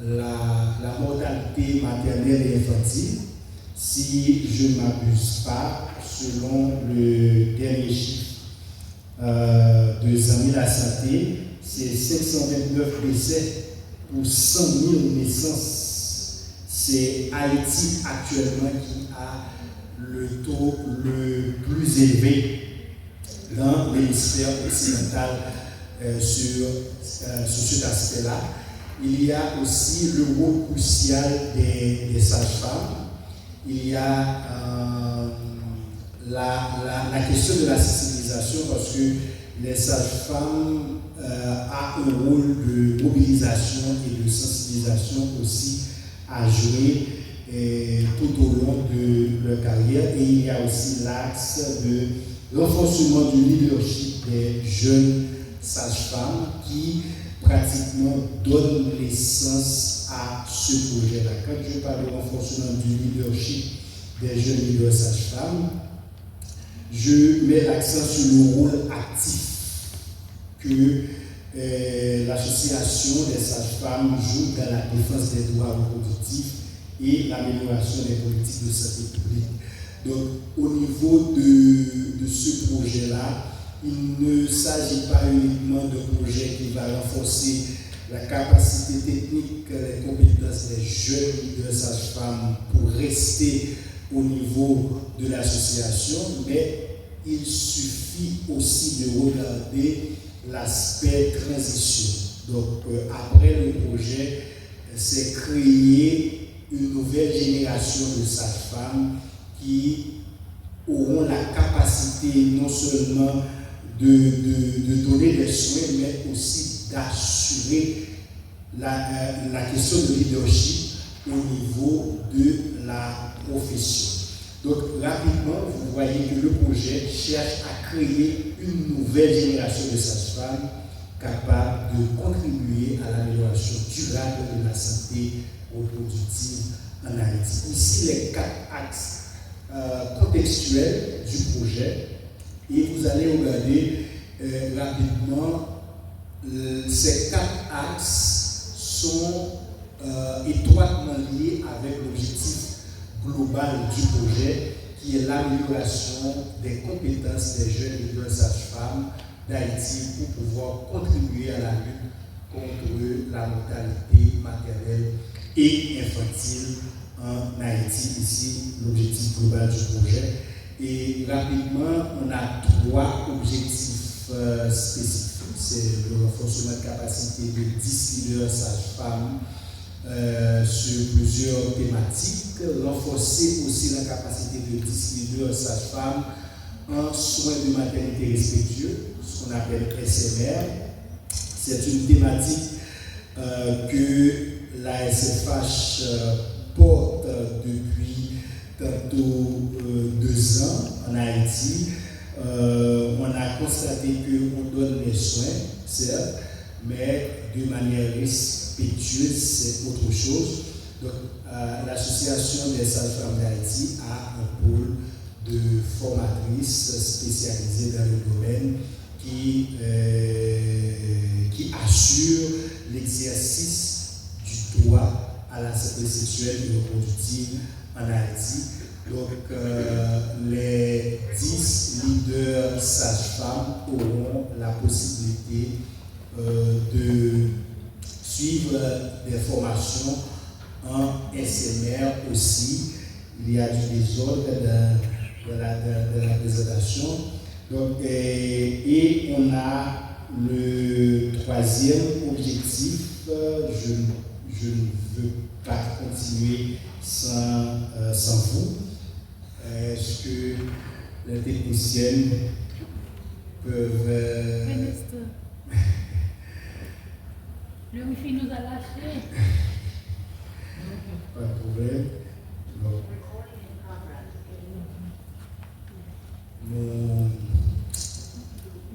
la mortalité maternelle et infantile, si je ne m'abuse pas, selon le dernier chiffre de Zami la Santé, c'est 529 décès pour 100 000 naissances. C'est Haïti actuellement qui a le taux le plus élevé dans l'hémisphère occidental sur cet aspect-là. Il y a aussi le rôle crucial des sages-femmes. Il y a la question de la sensibilisation, parce que les sages-femmes ont un rôle de mobilisation et de sensibilisation aussi à jouer tout au long de leur carrière. Et il y a aussi l'axe de renforcement du leadership des jeunes sages-femmes qui pratiquement donnent l'essence à ce projet-là. Quand je parle de renforcement du leadership des jeunes leaders sages-femmes, je mets l'accent sur le rôle actif que l'association des sages-femmes joue dans la défense des droits reproductifs et l'amélioration des politiques de santé publique. Donc, au niveau de ce projet-là, il ne s'agit pas uniquement d'un projet qui va renforcer la capacité technique, les compétences des jeunes leaders sages-femmes pour rester au niveau de l'association, mais il suffit aussi de regarder l'aspect transition. Donc, après le projet, c'est créer une nouvelle génération de sages-femmes qui auront la capacité non seulement de donner des soins, mais aussi d'assurer la question de leadership au niveau de la profession. Donc, rapidement, vous voyez que le projet cherche à créer une nouvelle génération de sages-femmes capables de contribuer à l'amélioration durable de la santé reproductive en Haïti. Ici, les 4 axes contextuels du projet, et vous allez regarder rapidement, ces 4 axes sont étroitement liés avec l'objectif global du projet, qui est l'amélioration des compétences des jeunes leaders sages-femmes d'Haïti pour pouvoir contribuer à la lutte contre la mortalité maternelle et infantile en Haïti. Ici, l'objectif global du projet. Et rapidement, on a 3 objectifs spécifiques. C'est le renforcement de capacité de 10 leaders sages-femmes sur plusieurs thématiques, renforcer aussi la capacité de 10 leaders sages-femmes en soins de maternité respectueux, ce qu'on appelle SMR. C'est une thématique que la SFH porte depuis tantôt 2 ans en Haïti. On a constaté qu'on donne les soins, certes, mais de manière respectueuse, c'est autre chose. Donc, l'association des sages-femmes d'Haïti a un pôle de formatrices spécialisées dans le domaine qui assure l'exercice du droit à la santé sexuelle et reproductive en Haïti. Donc, les 10 leaders sages-femmes auront la possibilité de suivre des formations en SMR aussi. Il y a du désordre dans la présentation. Donc, et on a le 3e objectif. Je ne veux pas continuer sans vous. Est-ce que les techniciennes peuvent... Le wifi nous a lâchés. Pas de problème.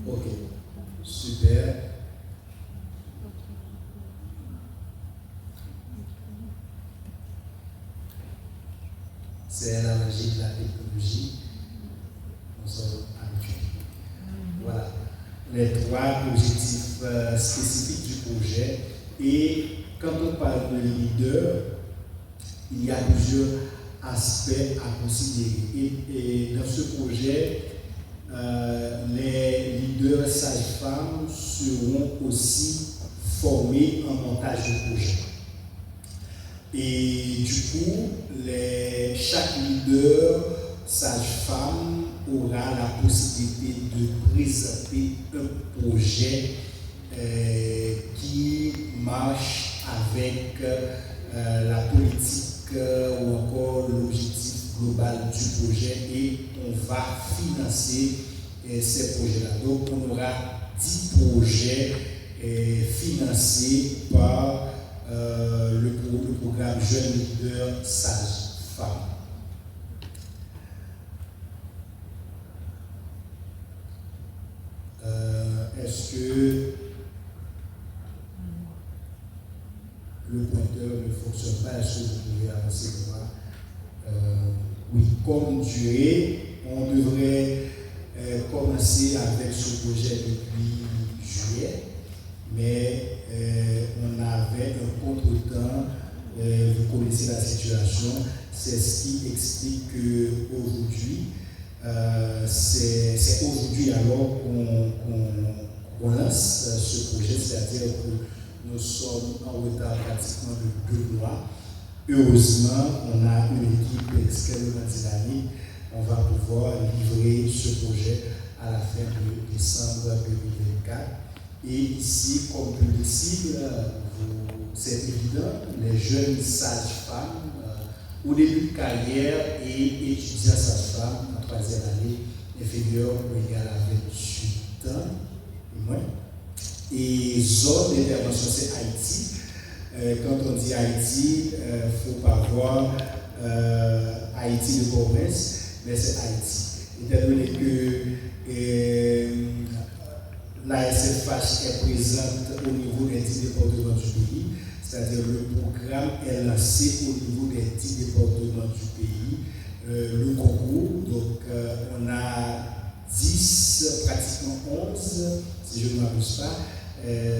Ok, super. C'est la magie de la technologie. Nous sommes habitués. Voilà. Les 3 objectifs spécifiques du projet Et quand on parle de leader, il y a plusieurs aspects à considérer. Et dans ce projet, les leaders sages-femmes seront aussi formés en montage de projet. Et du coup, chaque leader sage-femme aura la possibilité de présenter un projet qui marche avec la politique ou encore l'objectif global du projet, et on va financer ces projets-là. Donc on aura 10 projets financés par le programme Jeunes Leaders Sages-Femmes. Est-ce que le pointeur ne fonctionne pas? Est-ce que vous pouvez avancer moi? Oui, comme durée, on devrait commencer avec ce projet depuis juillet, mais on avait un contretemps. Vous connaissez la situation, c'est ce qui explique qu'aujourd'hui, c'est aujourd'hui alors qu'on lance ce projet, c'est-à-dire que nous sommes en retard pratiquement de 2 mois. Heureusement, on a une équipe extrêmement dynamique. On va pouvoir livrer ce projet à la fin de décembre 2024. Et ici, comme public cible, c'est évident, les jeunes sages-femmes au début de carrière et étudiants sages-femmes en 3e année inférieure ou égale à 28 ans et moins. Et zone d'intervention, c'est Haïti. Quand on dit Haïti, il ne faut pas voir Haïti de province, mais c'est Haïti. Étant donné que la SFH est présente au niveau des 10 départements du pays, c'est-à-dire le programme est lancé au niveau des 10 départements du pays, le concours, donc on a 10, pratiquement 11, si je ne m'abuse pas,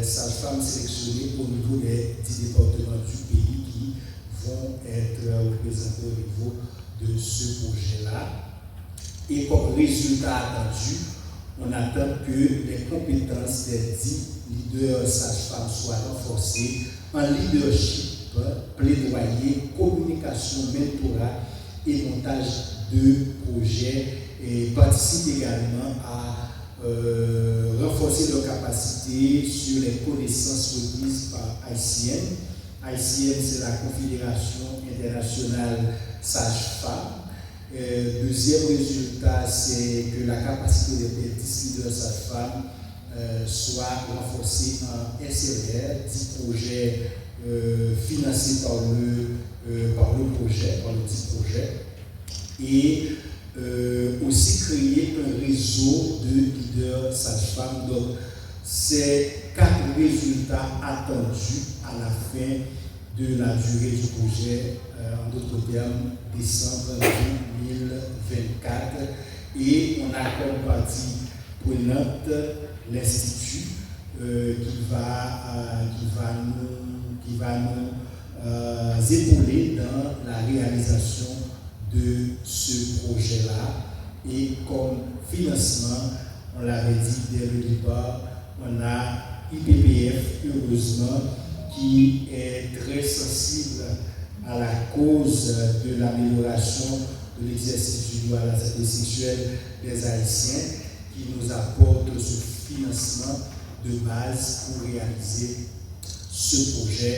sages-femmes sélectionnées au niveau des 10 départements du pays qui vont être représentés au niveau de ce projet-là. Et comme résultat attendu, on attend que les compétences des 10 leaders sages-femmes soient renforcées en leadership, plaidoyer, communication, mentorat et montage de projets, et participe également à renforcer leurs capacités sur les connaissances requises par ICN. ICN, c'est la Confédération internationale sage-femmes. Deuxième résultat, c'est que la capacité des 10 leaders sages-femmes soit renforcée en SRR, 10 projets financés par le projet, par le 10 projets, et aussi créer un réseau de leaders sages-femmes. Donc, c'est 4 résultats attendus à la fin de la durée du projet, en d'autres termes, décembre 2024. Et on a comme partie prenante l'Institut qui va nous épauler dans la réalisation de ce projet-là. Et comme financement, on l'avait dit dès le départ, on a IPPF, heureusement, qui est très sensible à la cause de l'amélioration de l'exercice du droit à la santé sexuelle des Haïtiens, qui nous apporte ce financement de base pour réaliser ce projet.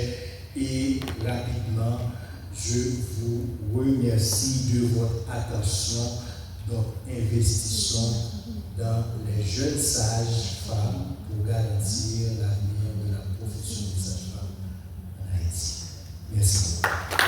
Et rapidement, je vous remercie de votre attention. Donc, investissons dans les jeunes sages-femmes pour garantir l'avenir de la profession des sages-femmes en Haïti. Merci beaucoup.